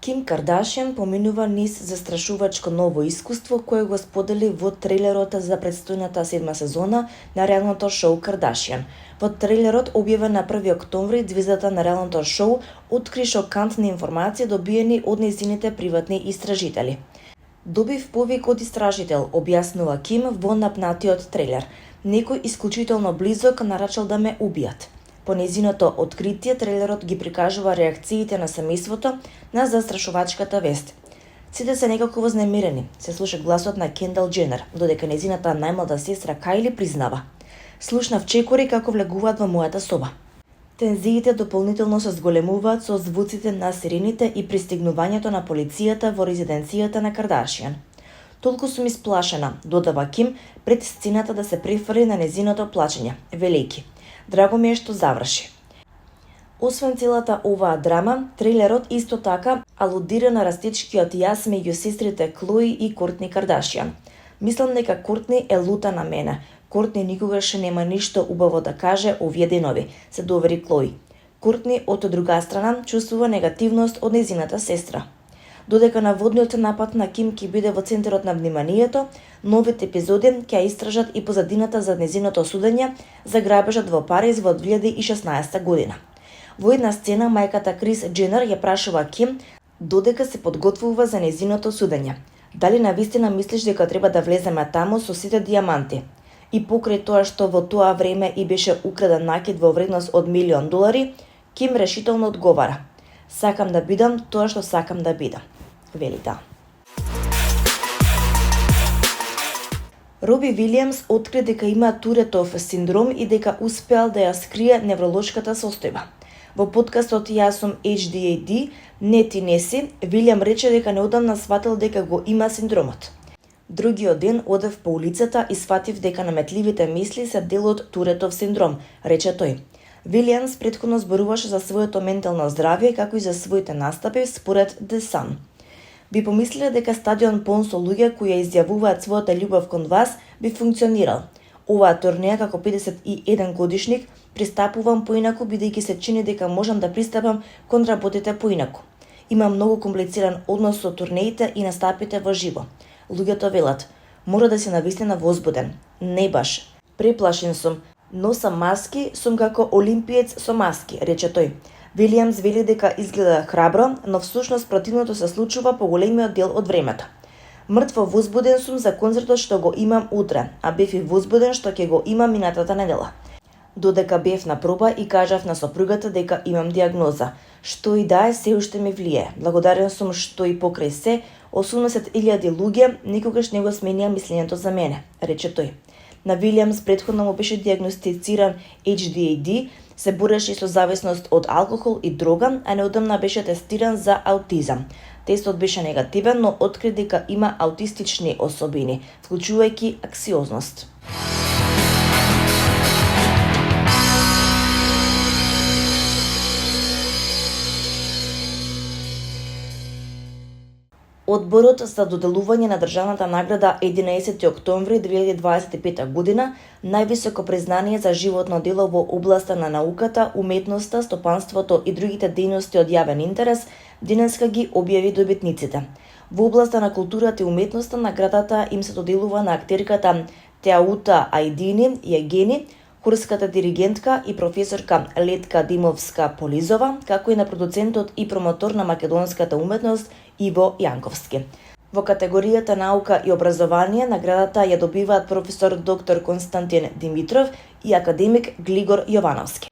Ким Кардашијан поминува низ застрашувачко ново искуство кое го сподели во трейлерот за претстојната 7 сезона на реалното шоу Кардашијан. Во трейлерот, објавен на 1 октомври, звездата на реалното шоу откри шокантни информации добиени од нејзините приватни истражители. Добив повик од истражител, објаснува Ким во напнатиот трейлер. Некој исклучително близок нарачал да ме убијат. По нејзиното откритие, трейлерот ги прикажува реакциите на семејството на застрашувачката вест. Сите се некако вознемирени, се слуша гласот на Кендал Дженер, додека нејзината најмлада сестра Кајли признава: "Слушнав чекори како влегуваат во мојата соба." Тензиите дополнително се зголемуваат со звуците на сирените и пристигнувањето на полицијата во резиденцијата на Кардашијан. "Толку сум исплашена", додава Ким пред сцената да се префрли на нејзиното плачење, велејќи: "Драго ми е што заврши." Освен целата оваа драма, трейлерот исто така алудира на растечкиот јас меѓу сестрите Клои и Кортни Кардашијан. "Мислам дека Кортни е лута на мене. Кортни никогаш нема ништо убаво да каже овие денови", се довери Клои. Кортни, од друга страна, чувствува негативност од нејзината сестра. Додека наводниот напад на Ким ќе биде во центарот на вниманието, новите епизоди ќе истражат и позадината за нејзиното судење за грабежот во Париз во 2016 година. Во една сцена, мајката Крис Дженер ја прашува Ким додека се подготвува за нејзиното судење: "Дали навистина мислиш дека треба да влеземе таму со сите дијаманти?" И покрај тоа што во тоа време и беше украден накид во вредност од $1.000.000, Ким решително одговара: "Сакам да бидам тоа што сакам да бидам", вели да. Роби Вилијамс откри дека има Туретов синдром и дека успеал да ја скрие невролошката состојба. Во подкастот "Јас сум HDAD", "Не ти не си", Вилијам рече дека неодамна сватил дека го има синдромот. "Другиот ден одев по улицата и сватив дека наметливите мисли се дел од Туретов синдром", рече тој. Вилијамс претходно зборуваше за своето ментално здравје како и за своите настапи според The Sun. "Би помислиле дека стадион полн со луѓе кои ја изјавуваат својата љубов кон вас би функционирал. Оваа турнеја како 51 годишник пристапувам поинаку бидејќи се чини дека можам да пристапам кон работите поинаку. Имам многу комплициран однос со турнеите и настапите во живо. Луѓето велат: мора да си навистина возбуден. Не баш. Преплашен сум. Носам маски, сум како олимпиец со маски", рече тој. Вилијамс вели дека изгледа храбро, но всушност противното се случува по големиот дел од времето. "Мртво возбуден сум за концертот што го имам утре, а бев и возбуден што ќе го имам минатата недела. Додека бев на проба и кажав на сопругата дека имам диагноза. Што и да е, се уште ми влие. Благодарен сум што и покрај се, 80.000 луѓе никогаш не го сменија мислењето за мене", рече тој. На Вилијамс претходно му беше диагностициран HDAD, се бореше со зависност од алкохол и дрога, а неодамна беше тестиран за аутизам. Тестот беше негативен, но откри дека има аутистични особини, вклучувајќи аксиозност. Одборот за доделување на државната награда 11 октомври 2025 година, највисоко признание за животно дело во областа на науката, уметноста, стопанството и другите дејности од јавен интерес, денеска ги објави добитниците. Во областа на културата и уметноста наградата им се доделува на актерката Теаута Ајдини Јегени, хорската диригентка и професорка Летка Димовска-Полизова, како и на продуцентот и промотор на македонската уметност Иво Јанковски. Во категоријата наука и образование наградата ја добиваат професор доктор Константин Димитров и академик Глигор Јовановски.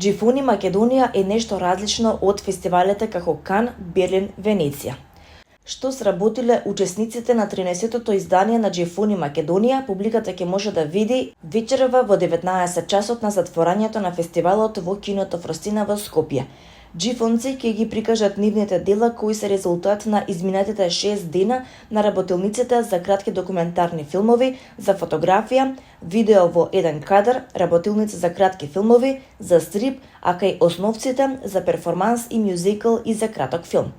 Џифуни Македонија е нешто различно од фестивалите како Кан, Берлин, Венеција. Што сработиле учесниците на 13-тото издание на Џифуни Македонија, публиката ќе може да види вечерва во 19 часот на затворањето на фестивалот во киното Фростина во Скопје. Џифонци ќе ги прикажат нивните дела кои се резултат на изминатите 6 дена на работилниците за кратки документарни филмови, за фотографија, видео во еден кадар, работилници за кратки филмови, за стрип, а кај основците за перформанс и мюзикл и за краток филм.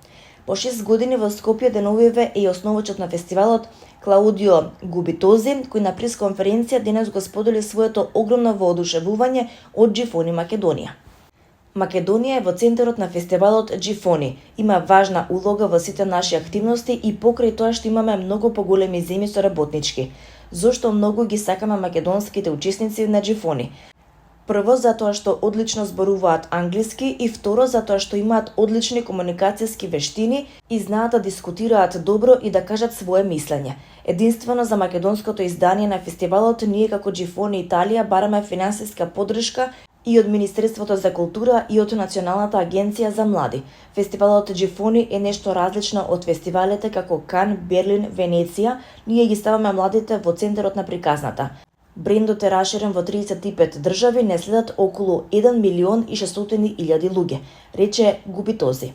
По 6 години во Скопје деновиве е и основачот на фестивалот Клаудио Губитози, кој на пресконференција денес го сподели своето огромно воодушевување од Џифони Македонија. Македонија е во центарот на фестивалот Џифони. Има важна улога во сите наши активности и покрај тоа што имаме многу поголеми земји со работнички. Зошто многу ги сакаме македонските учесници на Џифони? Прво, затоа што одлично зборуваат англиски и второ, затоа што имаат одлични комуникацијски вештини и знаат да дискутираат добро и да кажат свое мислење. Единствено за македонското издание на фестивалот ние како Џифони Италија бараме финансиска поддршка и од Министерството за култура и од Националната агенција за млади. Фестивалот Џифони е нешто различно од фестивалите како Кан, Берлин, Венеција. Ние ги ставаме младите во центарот на приказната. Брендот е раширен во 35 држави, не следат околу 1.600.000 луѓе, рече Губитози.